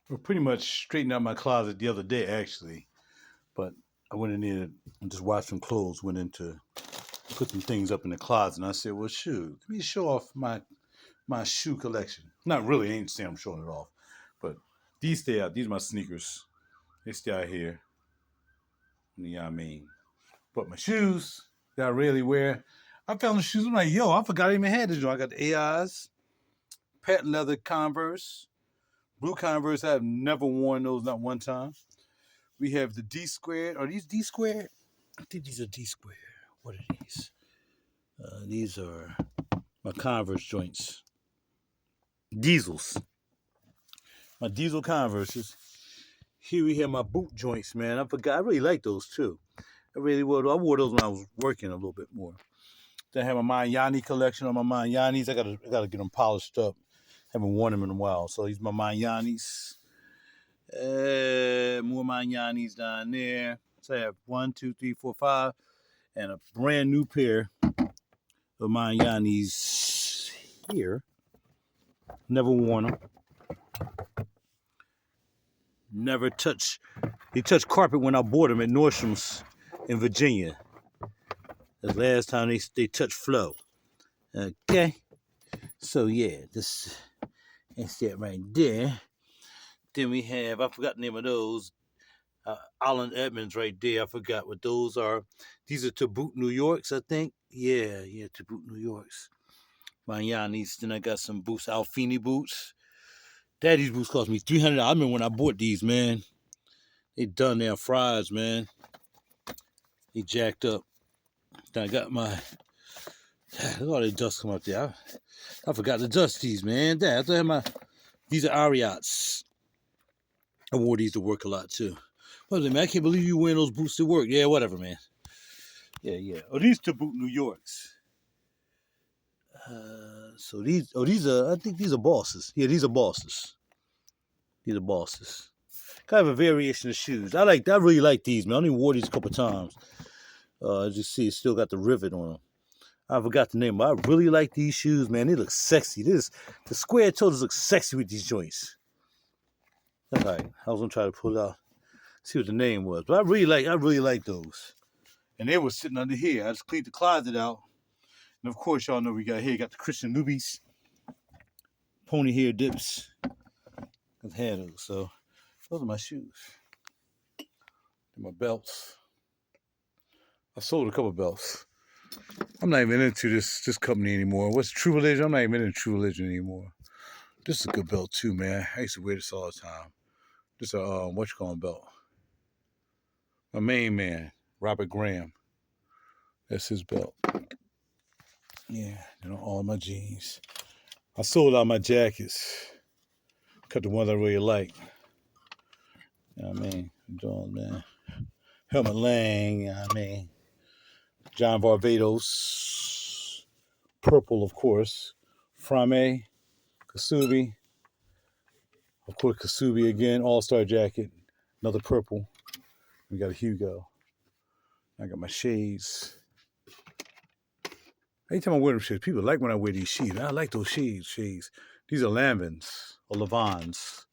Well, pretty much straightened out my closet the other day, actually. But I went in there and just washed some clothes. Went into put some things up in the closet, and I said, "Well, shoot, let me show off my shoe collection." Not really, I ain't saying I'm showing it off, but these stay out. These are my sneakers. They stay out here. You know what I mean? But my shoes that I rarely wear, I found the shoes. I'm like, yo, I forgot I even had this joint. I got the AIs, patent leather Converse, blue Converse. I have never worn those, not one time. We have the D squared. Are these D squared? I think these are D squared. What are these? These are my Converse joints. Diesels. My diesel Converses. Here we have my boot joints, man. I forgot. I really like those too. I really would. I wore those when I was working a little bit more. Then I have my Manjani collection on my Manjanis. I gotta get them polished up. Haven't worn them in a while. So these are my Manjanis. More Manjanis down there. So I have 1, 2, 3, 4, 5, and a brand new pair of Manjanis here. Never worn them. Never touched. They touched carpet when I bought them at Nordstrom's in Virginia. The last time they touched flow. Okay. So yeah, that's that right there. Then we have, I forgot the name of those. Allen Edmonds right there. I forgot what those are. These are to boot New Yorks, I think. Yeah, to boot New Yorks. Manjanis. Then I got some boots, Alfini boots. Daddy's boots cost me $300. I remember when I bought these, man. They done their fries, man. They jacked up. Then I got my. Look at all the dust come up there. I forgot to dust these, man. Dad, I thought I had my. These are Ariats. I wore these to work a lot too. What is it, man? I can't believe you wearing those boots to work. Yeah, whatever, man. Yeah. Oh, these to boot New Yorks. So these are. I think these are bosses. Yeah, these are bosses. These are bosses. Kind of a variation of shoes. I really like these, man. I only wore these a couple times. As you see, it's still got the rivet on them. I forgot the name, but I really like these shoes, man. They look sexy. The square toes look sexy with these joints. All right, I was gonna try to pull out, see what the name was, but I really like those. And they were sitting under here. I just cleaned the closet out, and of course, y'all know we got here. Got the Christian Newbies, pony hair dips. I've had those, so those are my shoes. And my belts. I sold a couple belts. I'm not even into this company anymore. What's True Religion? I'm not even into True Religion anymore. This is a good belt too, man. I used to wear this all the time. This is a what you call belt. My main man, Robert Graham. That's his belt. Yeah, all my jeans. I sold out my jackets. Cut the ones I really like. You know what I mean? Doing, man. Helmut Lang, you know what I mean? John Varvatos. Purple, of course. Frame. Kasubi. Of course, Kasubi again. All-Star jacket. Another purple. We got a Hugo. I got my shades. Anytime I wear them shades, people like when I wear these shades. I like those shades. These are Lambans or Levans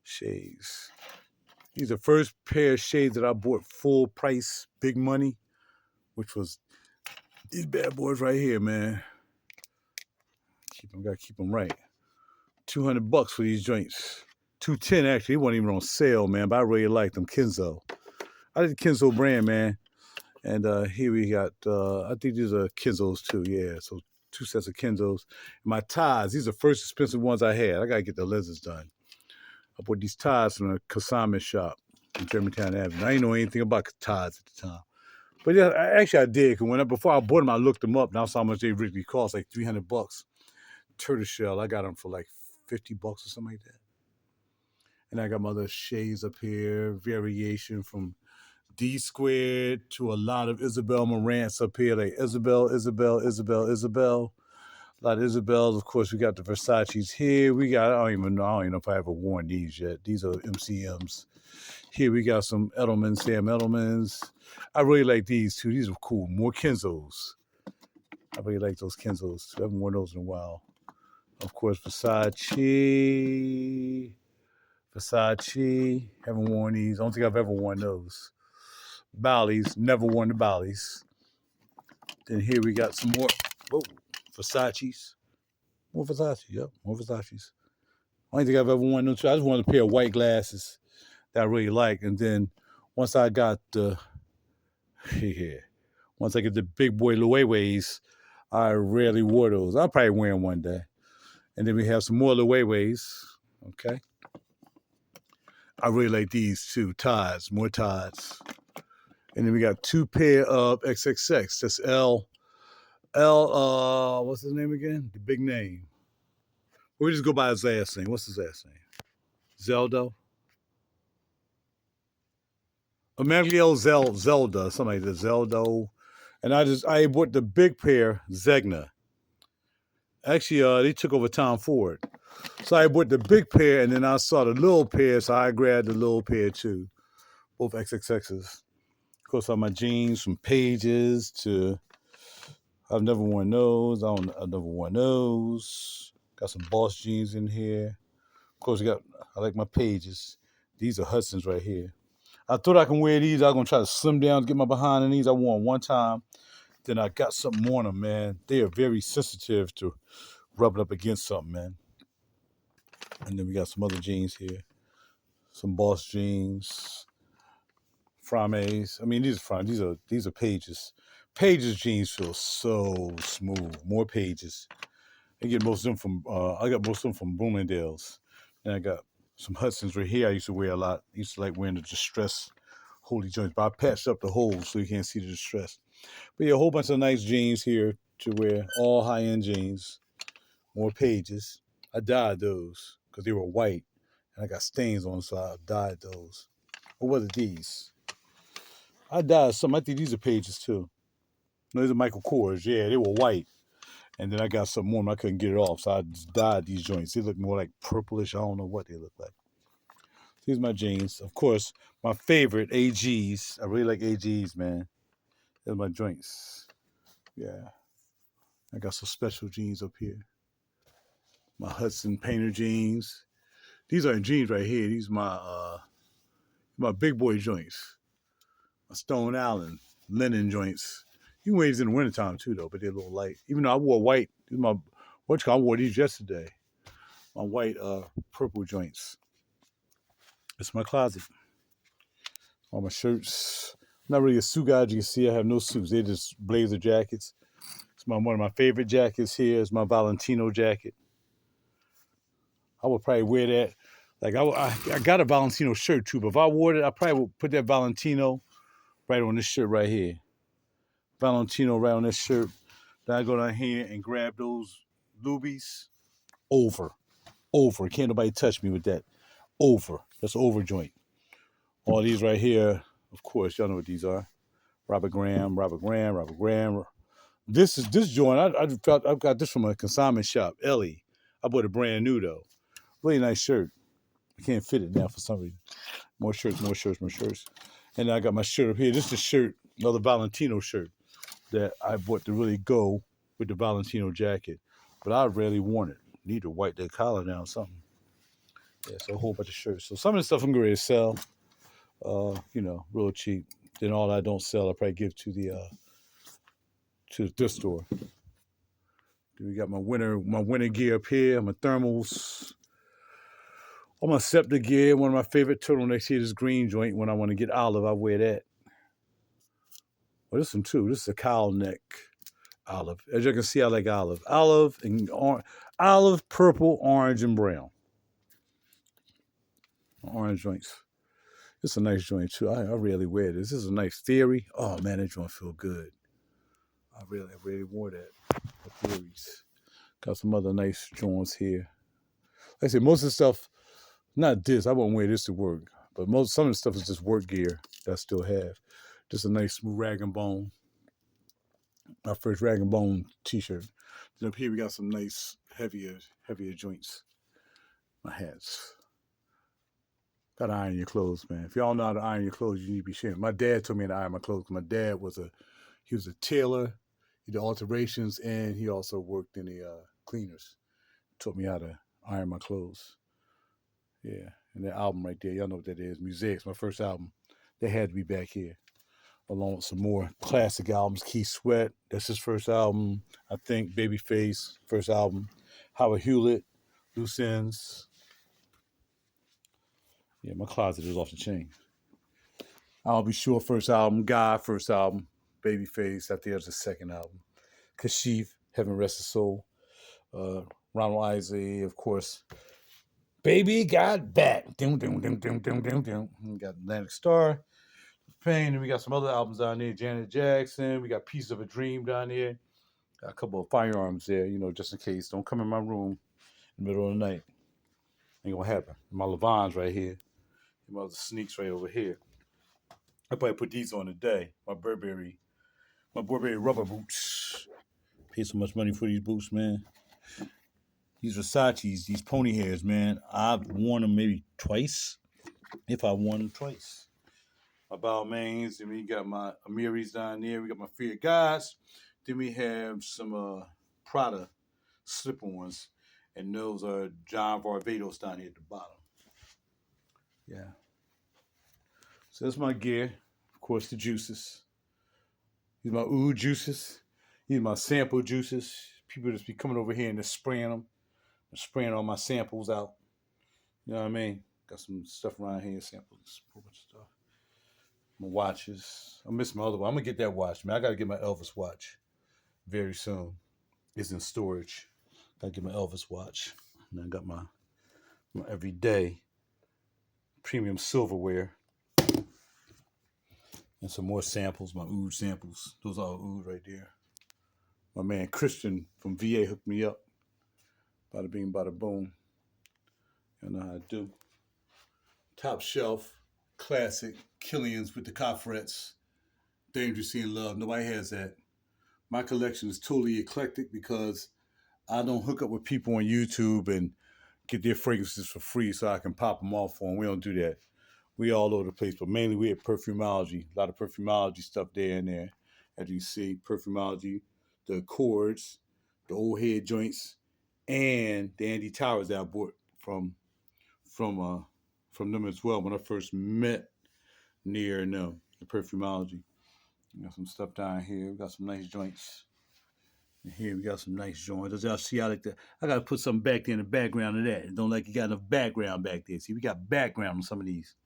shades. These are the first pair of shades that I bought full price, big money, which was these bad boys right here, man. Gotta keep them right. $200 for these joints. $210 actually. It wasn't even on sale, man, but I really like them. Kenzo. I did the Kenzo brand, man. And here we got, I think these are Kenzos too, yeah. So 2 sets of Kenzos. My ties, these are the first expensive ones I had. I got to get the lizards done. I bought these ties from the Kasama shop in Germantown Avenue. I didn't know anything about ties at the time. But yeah, I did. Because before I bought them, I looked them up. And I saw how much they really cost, like $300. Tortoiseshell, I got them for like $50 or something like that. And I got my other shades up here, variation from D squared to a lot of Isabel Marant's up here, like Isabel. A lot of Isabels. Of course, we got the Versace's here. We got, I don't even know if I ever worn these yet. These are MCMs. Here we got some Edelmans, Sam Edelmans. I really like these too. These are cool. More Kenzos. I really like those Kenzos. I haven't worn those in a while. Of course, Versace. Versace, haven't worn these. I don't think I've ever worn those. Bally's, never worn the Bally's. Then here we got some more. Whoa, Versace's. More Versace, yep, more Versace's. I don't think I've ever worn them too. I just wanted a pair of white glasses that I really like. And then once I got the, yeah, once I get the big boy Lueways, I rarely wore those. I'll probably wear them one day. And then we have some more Lueways, okay? I really like these too, Tides, more Tides. And then we got two pair of XXX. That's what's his name again? The big name. We just go by his last name. What's his last name? Zelda? Emmanuel Zelda, something like that. Zelda. And I bought the big pair, Zegna. Actually, they took over Tom Ford. So I bought the big pair, and then I saw the little pair, so I grabbed the little pair too. Both XXXs. Of course, on my jeans from Pages to, I've never worn those. I've never worn those. Got some Boss jeans in here. Of course, I like my Pages. These are Hudson's right here. I thought I can wear these. I was going to try to slim down to get my behind in these. I wore them one time. Then I got something on them, man. They are very sensitive to rubbing up against something, man. And then we got some other jeans here. Some Boss jeans. Frames. I mean, these are Pages. Pages jeans feel so smooth. More Pages. I got most of them from Bloomingdale's. And I got some Hudson's right here I used to wear a lot. I used to like wearing the distress holy joints, but I patched up the holes so you can't see the distress. But yeah, a whole bunch of nice jeans here to wear. All high-end jeans. More Pages. I dyed those because they were white. And I got stains on them, so I dyed those. What was it, these? I dyed some. I think these are Pages too. No, these are Michael Kors. Yeah, they were white. And then I got some more and I couldn't get it off. So I just dyed these joints. They look more like purplish. I don't know what they look like. These are my jeans. Of course, my favorite, AGs. I really like AGs, man. Those are my joints. Yeah. I got some special jeans up here. My Hudson Painter jeans. These aren't jeans right here. These are my big boy joints. My Stone Island linen joints. You can wear these in the wintertime too, though, but they're a little light. Even though I wore white. I wore these yesterday. My white purple joints. It's my closet. All my shirts. I'm not really a suit guy, as you can see. I have no suits. They're just blazer jackets. It's one of my favorite jackets here is my Valentino jacket. I would probably wear that. Like I got a Valentino shirt too, but if I wore it, I probably would put that Valentino right on this shirt right here. Valentino right on this shirt. Then I go down here and grab those Lubies. Over. Can't nobody touch me with that. Over. That's an over joint. All these right here, of course, y'all know what these are. Robert Graham. This joint, I've got this from a consignment shop, Ellie. I bought it brand new though. Really nice shirt. I can't fit it now for some reason. More shirts. And I got my shirt up here. This is a shirt, another Valentino shirt that I bought to really go with the Valentino jacket. But I rarely worn it. Need to wipe that collar down or something. Yeah, so a whole bunch of shirts. So some of the stuff I'm going to sell, real cheap. Then all I don't sell, I probably give to the thrift store. Then we got my winter gear up here, my thermals. All my scepter gear. One of my favorite turtlenecks here, this green joint. When I want to get olive, I wear that. Well, this one too. This is a cowl neck olive. As you can see, I like olive. Olive and olive, purple, orange, and brown. Orange joints. This is a nice joint too. I rarely wear this. This is a nice Theory. Oh man, that joint feel good. I really wore that. The Theories. Got some other nice joints here. Like I said, most of the stuff, not this, I won't wear this to work. But some of the stuff is just work gear that I still have. Just a nice smooth rag and bone. My first rag and bone t-shirt. Then up here we got some nice heavier joints. My hats. Gotta iron your clothes, man. If y'all know how to iron your clothes, you need to be sharing. My dad told me to iron my clothes. My dad was a tailor. He did alterations, and he also worked in the cleaners. Taught me how to iron my clothes. Yeah, And that album right there, y'all know what that is. Mosaic's my first album. They had to be back here. Along with some more classic albums. Keith Sweat, that's his first album. I think Babyface, first album. Howard Hewlett, Loose Ends. Yeah, my closet is off the chain. I'll Be Sure, first album. Guy, first album. Babyface, I think that's the second album. Kashif, Heaven Rest His Soul. Ronald Isaac, of course. Baby Got Back. Doom, doom, doom, doom, doom, doom, doom. We got Atlantic Star. Pain, and we got some other albums down there. Janet Jackson. We got Pieces of a Dream down there. Got a couple of firearms there, just in case. Don't come in my room in the middle of the night. Ain't gonna happen. My Levons right here. My other sneaks right over here. I probably put these on today. My Burberry rubber boots. Paid so much money for these boots, man. These Versace's, these pony hairs, man. I've worn them maybe twice, if I worn them twice. My Balmains, and we got my Amiris down there. We got my Fear Gods. Then we have some Prada slip-ons, and those are John Varvatos down here at the bottom. Yeah. So that's my gear. Of course, the juices. These are my oud juices. These are my sample juices. People just be coming over here and just spraying them. I'm spraying all my samples out. You know what I mean? Got some stuff around here, samples, a whole bunch of stuff. My watches. I miss my other one. I'm going to get that watch, man. I got to get my Elvis watch very soon. It's in storage. Got to get my Elvis watch. And I got my everyday premium silverware. And some more samples, my oud samples. Those are all oud right there. My man Christian from VA hooked me up. Bada bing, bada boom. You know how I do. Top shelf, classic, Killian's with the Coffrettes. Dangerously in Love. Nobody has that. My collection is totally eclectic because I don't hook up with people on YouTube and get their fragrances for free so I can pop them off for them. We don't do that. We all over the place, but mainly we at Perfumology. A lot of Perfumology stuff there and there. As you see, Perfumology, the Accords, the old head joints, and the Andy Towers that I bought from them as well when I first met near them, the Perfumology. We got some stuff down here. We got some nice joints. And here we got some nice joints. As y'all see, I gotta put something back there in the background of that. Don't like you got enough background back there. See, we got background on some of these.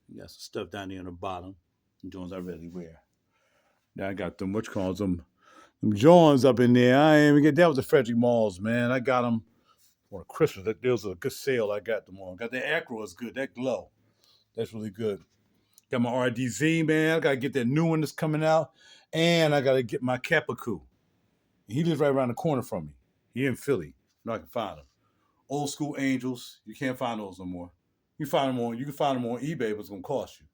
We got some stuff down there on the bottom. Some joints I rarely wear. Now I got them, them joints up in there. I ain't even get that was the Frederick Malls, man. I got them on Christmas. There was a good sale. I got them on. Got the Acro is good. That glow, that's really good. Got my RDZ, man. I gotta get that new one that's coming out, and I gotta get my Capicu. He lives right around the corner from me. He in Philly. I can find him. Old School Angels. You can't find those no more. You can find them on eBay, but it's gonna cost you.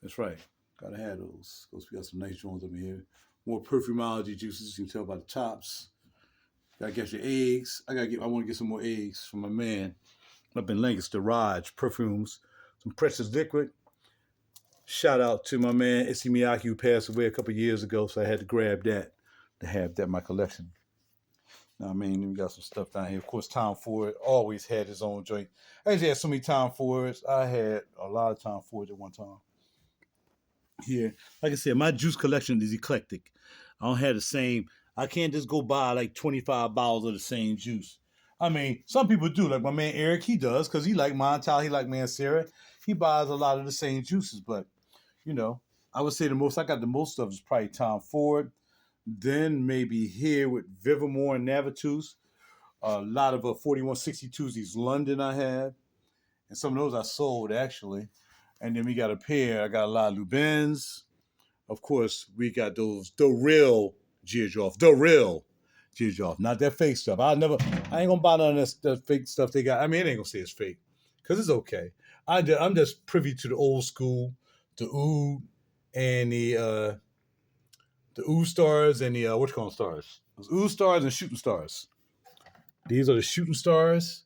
That's right. Gotta have those. Because we got some nice joints over here. More Perfumology juices. You can tell by the tops. Gotta get your eggs. I want to get some more eggs from my man up in Lancaster, Raj Perfumes. Some Precious Liquid. Shout out to my man Issey Miyake, who passed away a couple years ago, so I had to grab that to have that in my collection. Now, I mean, we got some stuff down here. Of course, Tom Ford always had his own joint. I just had so many Tom Fords. I had a lot of Tom Fords at one time. Here, like I said, my juice collection is eclectic. I don't have the same. I can't just go buy like 25 bottles of the same juice. I mean, some people do. Like my man Eric, he does because he like Montal, he like Mancera. He buys a lot of the same juices, but I would say I got the most of is probably Tom Ford. Then maybe here with Vivamore and Navitus. A lot of 4162s, these London I had. And some of those I sold actually. And then we got a pair. I got a lot of Lubins. Of course, we got the real Georgioff. The real Georgioff. Not that fake stuff. I ain't gonna buy none of that fake stuff they got. I mean, it ain't gonna say it's fake. Because it's okay. I'm just privy to the old school, the oud, and the oud stars and the stars? Those oud stars and shooting stars. These are the shooting stars,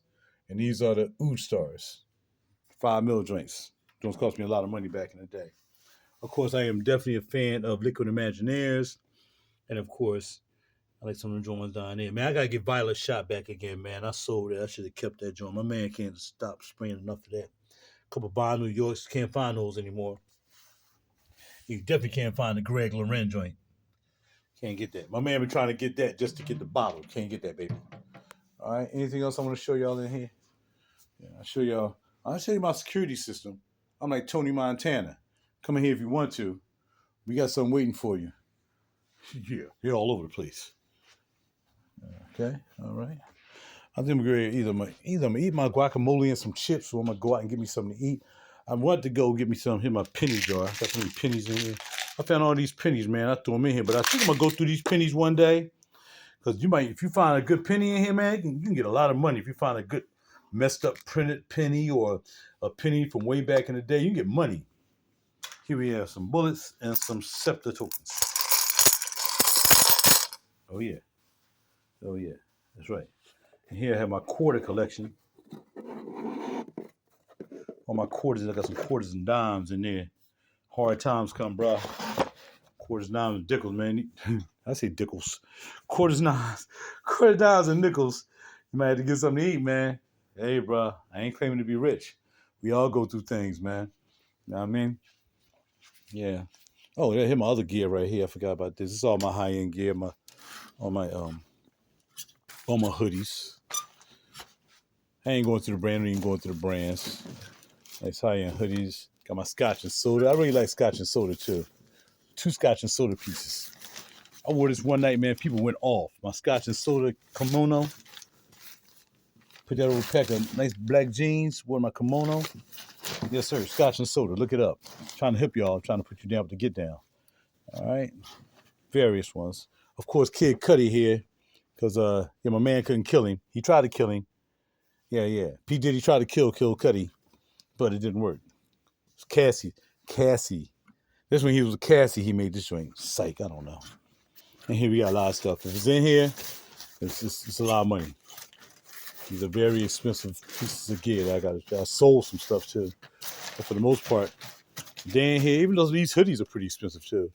and these are the oud stars. 5 mil joints. Joints cost me a lot of money back in the day. Of course, I am definitely a fan of Liquid Imaginaires, and of course, I like some of the joints down there. Man, I gotta get Violet Shot back again, man. I sold it. I should have kept that joint. My man can't stop spraying enough of that. A couple of Bar New Yorks, can't find those anymore. You definitely can't find the Greg Loren joint. Can't get that. My man been trying to get that just to get the bottle. Can't get that, baby. All right. Anything else I want to show y'all in here? Yeah, I'll show you my security system. I'm like Tony Montana. Come in here if you want to. We got something waiting for you. Yeah, you're all over the place. Okay, all right. I think I'm going to either I'm gonna eat my guacamole and some chips, or I'm gonna go out and get me something to eat. I want to go get me some. Here's my penny jar. I got so many pennies in here. I found all these pennies, man. I threw them in here, but I think I'm gonna go through these pennies one day, because if you find a good penny in here, man, you can get a lot of money. If you find a good messed up printed penny or a penny from way back in the day, you can get money. Here we have some bullets and some scepter tokens. Oh yeah, that's right. And here I have my quarter collection. All my quarters, I got some quarters and dimes in there. Hard times come, bro. Quarters, dimes, and dickels, man. I say dickels. Quarters, dimes, and nickels. You might have to get something to eat, man. Hey, bro, I ain't claiming to be rich. We all go through things, man. You know what I mean? Yeah. Oh, yeah, here's my other gear right here. I forgot about this. This is all my high-end gear, all my hoodies. I ain't going through the brand, I ain't going through the brands. Nice high-end hoodies. Got my scotch and soda. I really like scotch and soda, too. 2 scotch and soda pieces. I wore this one night, man. People went off. My scotch and soda kimono. Put that over a pack of nice black jeans. Wore my kimono. Yes, sir. Scotch and soda. Look it up. I'm trying to help y'all. I'm trying to put you down with the get down. All right. Various ones. Of course, Kid Cudi here. Because my man couldn't kill him. He tried to kill him. Yeah. P. Diddy tried to kill Cudi. But it didn't work. It's Cassie. This when he was with Cassie, he made this joint. Psych, I don't know. And here we got a lot of stuff. If it's in here, it's a lot of money. These are very expensive pieces of gear. I sold some stuff too. But for the most part, they in here, even though these hoodies are pretty expensive too.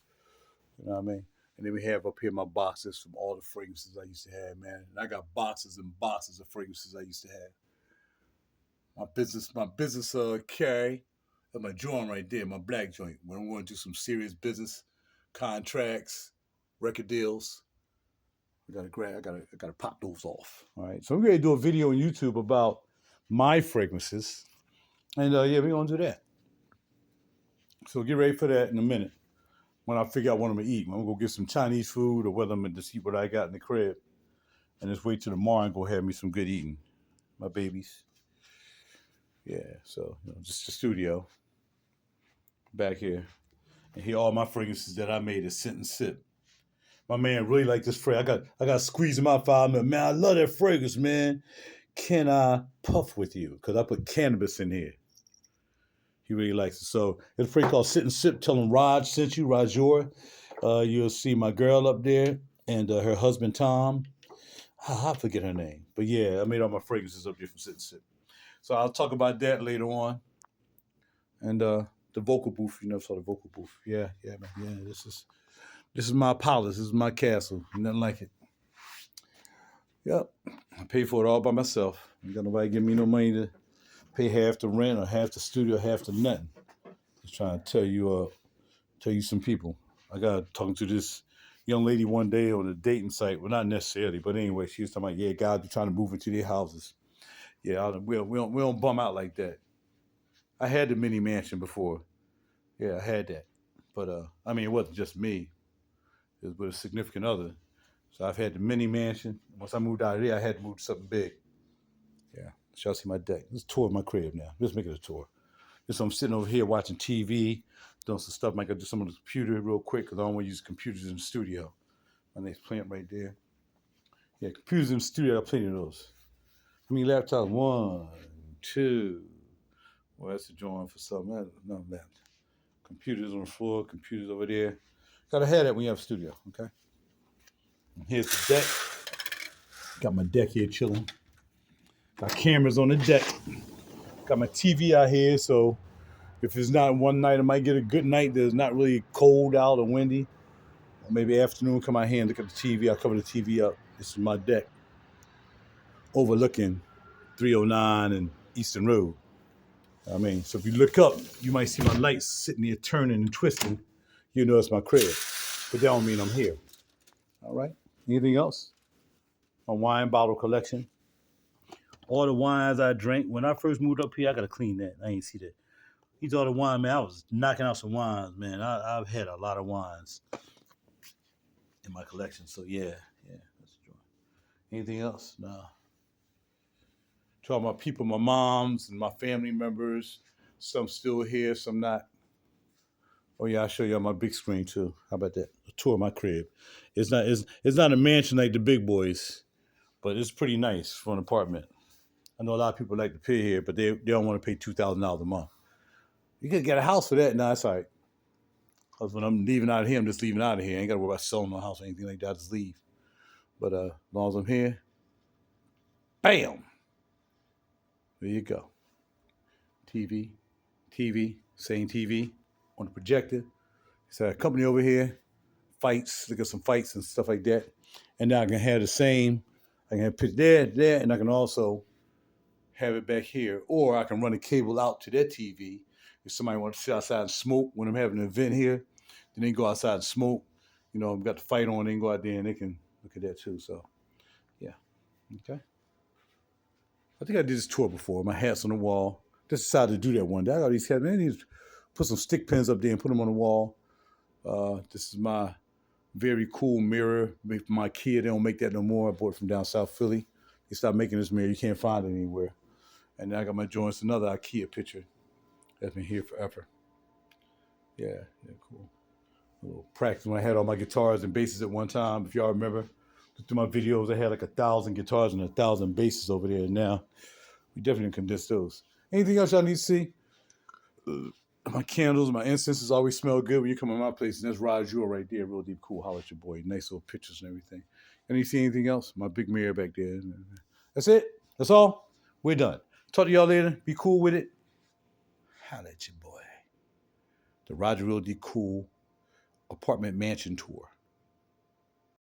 You know what I mean? And then we have up here my boxes from all the fragrances I used to have, man. And I got boxes and boxes of fragrances I used to have. My business carry. That's my joint right there, my black joint. When I'm going to do some serious business contracts, record deals, I gotta pop those off. All right. So I'm gonna do a video on YouTube about my fragrances. And we're gonna do that. So get ready for that in a minute. When I figure out what I'm gonna eat. I'm gonna go get some Chinese food, or whether I'm gonna just eat what I got in the crib. And just wait till tomorrow and go have me some good eating. My babies. Yeah, so just the studio. Back here. And here all my fragrances that I made is Scent and Sip. My man really like this fragrance. I got to squeeze him out 5 minutes. Man, I love that fragrance, man. Can I puff with you? Because I put cannabis in here. He really likes it. So it's a fragrance called Scent and Sip. Tell him Raj sent you, RaJuR. You'll see my girl up there and her husband, Tom. I forget her name. But yeah, I made all my fragrances up there from Scent and Sip. So I'll talk about that later on. And the vocal booth, you never saw the vocal booth. Yeah, man. Yeah, this is my palace. This is my castle. Nothing like it. Yep. I pay for it all by myself. Ain't got nobody give me no money to pay half the rent or half the studio, half the nothing. Just trying to tell you some people. I got talking to this young lady one day on a dating site. Well, not necessarily, but anyway, she was talking about, yeah, guys be trying to move into their houses. Yeah, we don't bum out like that. I had the mini mansion before. Yeah, I had that. But, it wasn't just me. It was with a significant other. So I've had the mini mansion. Once I moved out of there, I had to move to something big. Yeah, so y'all see my deck. Let's tour my crib now. Let's make it a tour. Just I'm sitting over here watching TV, doing some stuff. I could do some on the computer real quick because I don't want to use computers in the studio. My next plant right there. Yeah, computers in the studio, I have plenty of those. How many laptops? 1, 2. Well, that's a drawing for something. No, that. Computers on the floor, computers over there. Gotta have that when you have a studio, okay? And here's the deck. Got my deck here chilling. Got cameras on the deck. Got my TV out here, so if it's not one night, I might get a good night. There's not really cold out or windy. Or maybe afternoon, come out here and look at the TV. I cover the TV up. This is my deck overlooking 309 and Eastern Road. I mean, so if you look up, you might see my lights sitting there turning and twisting. You know it's my crib. But that don't mean I'm here. All right? Anything else? My wine bottle collection. All the wines I drank. When I first moved up here, I got to clean that. I ain't see that. These all the wine, man. I was knocking out some wines, man. I've had a lot of wines in my collection. So, yeah. That's true. Anything else? Nah. Talking about people, my moms and my family members. Some still here, some not. Oh yeah, I'll show you on my big screen too. How about that? A tour of my crib. It's not a mansion like the big boys, but it's pretty nice for an apartment. I know a lot of people like to pay here, but they don't want to pay $2,000 a month. You can get a house for that. Nah, it's all right. Because when I'm leaving out of here, I'm just leaving out of here. I ain't got to worry about selling my house or anything like that. I just leave. But as long as I'm here, bam! There you go. TV, same TV on the projector. It's a company over here, fights, look at some fights and stuff like that. And now I can have the same, I can have pitch there, and I can also have it back here. Or I can run a cable out to that TV. If somebody wants to sit outside and smoke when I'm having an event here, then they go outside and smoke. You know, I've got the fight on, they can go out there and they can look at that too. So, yeah. Okay. I think I did this tour before. My hat's on the wall. Just decided to do that one day. I got these hats. Man, I need to put some stick pins up there and put them on the wall. This is my very cool mirror. My kid, they don't make that no more. I bought it from down South Philly. They stopped making this mirror. You can't find it anywhere. And then I got my joints, another IKEA picture that's been here forever. Yeah, cool. A little practice when I had all my guitars and basses at one time. If y'all remember, through my videos, I had like 1,000 guitars and 1,000 basses over there. And now we definitely condense those. Anything else y'all need to see? My candles, my incenses always smell good when you come to my place. And that's RaJuR right there. Real deep, cool. Holla at your boy. Nice little pictures and everything. And you see anything else? My big mirror back there. That's it. That's all. We're done. Talk to y'all later. Be cool with it. Holla at your boy. The RaJuR Real Deep Cool Apartment Mansion Tour.